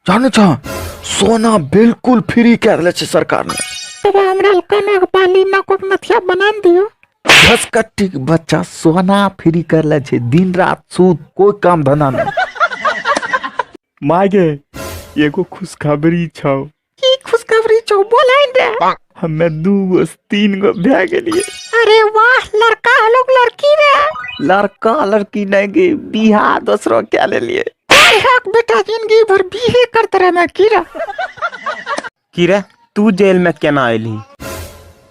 जानो छ सोना बिल्कुल फ्री कर ले छे सरकार ने। तब हमरा कने पाली ना को नथिया बना दियो। 10 कट्टी बच्चा सोना फ्री कर ले छे, दिन रात सूद, कोई काम धंधा नहीं। मागे एगो खुशखबरी छौ। की खुशखबरी छौ बोलाइन रे। हमें 2 3 गो भे गेलिए। अरे वाह, लड़का लोग लड़की रे। लड़का लड़की नहीं गे, बियाह दूसरो क्या ले लिए। बेटा जिंदगी भर बीहे करते रहे मैं कीरा तू जेल में केना आइली?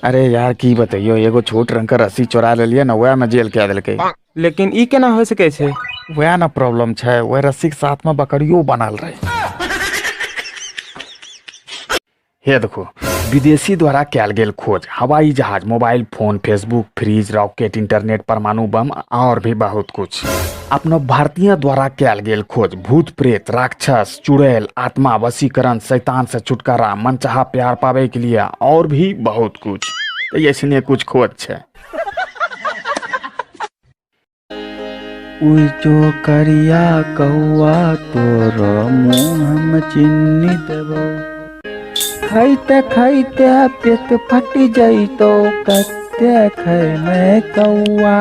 अरे यार की बताइयो, एगो छोट रंग का रस्सी चोरा ले लिया ना, वह में जेल क्या दिलके। लेकिन ई केना हो सके छे? वह ना प्रॉब्लम छे, वह रस्सी के साथ में बकरियो बनाल रहे। हे देखो, विदेशी द्वारा कैल गेल खोज, हवाई जहाज, mobile phone, Facebook, fridge, rocket, internet, परमाणु बम और भी बहुत कुछ। अपनो भारतीय द्वारा कैल गेल खोज, भूत प्रेत, राक्षस, चुड़ैल, आत्मा, वशीकरण, शैतान से छुटकारा, मनचाहा प्यार पावे के लिए और भी बहुत कुछ। तो ऐसे कुछ खोज छे। जो करिया कौआ तोरो मुँह में चीनी देबो, खाइते खाइते पेट फट जाइतो कते खाए में कौआ,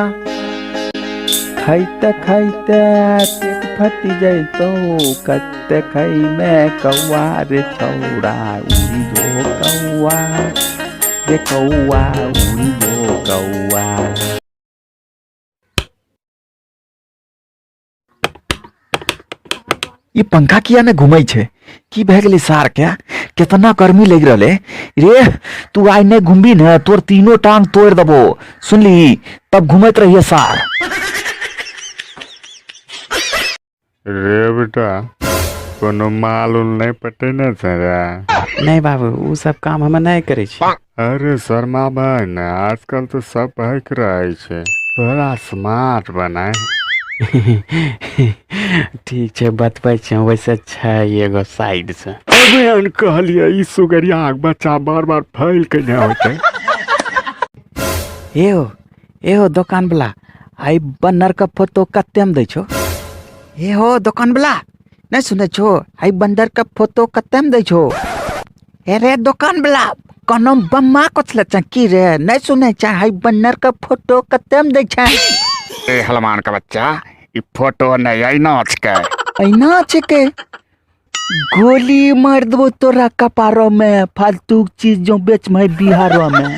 खाइते खाइते पेट फट जाइतो कते खाई में कौआ रे छौड़ा उड़ी जो कौआ रे कौआ उड़ी जो कौआ। ये पंखा किया ने घूमै छे की भे गेली सार क्या? कितना गर्मी लग रहा रे। तू आई ने घूमबी न तोर तीनों टांग तोड़ दबो, सुनली? तब घूमत रहिए सार। रे बेटा कोनो मालूम नहीं पटे न सरा। नहीं बाबू, वो सब काम हम नहीं करे छी। अरे शर्मा भाई न आजकल तो सब हक रहे छे, थोड़ा स्मार्ट बनाए। ठीक है बतबै छ, वैसे छै एगो साइड से। अबे कहलिए ई सुगरिया आग बच्चा बार बार फैल के न होते। एहो दुकान वाला, आई बन्नर का फोटो कते में दै छो? हो दुकान वाला नहीं सुने छो, आई बंदर का फोटो कते में दै छो? अरे दुकान वाला कोनो बम्मा कोचले छ की रे? नहीं सुने छ, आई बन्नर का फोटो कते में दै छ? ए हलमान का बच्चा, ये फोटो नहीं आई नाच के। ऐना छके, गोली मार दबो तोरा कपारो में, फालतू चीज जो बेच में बिहारो में।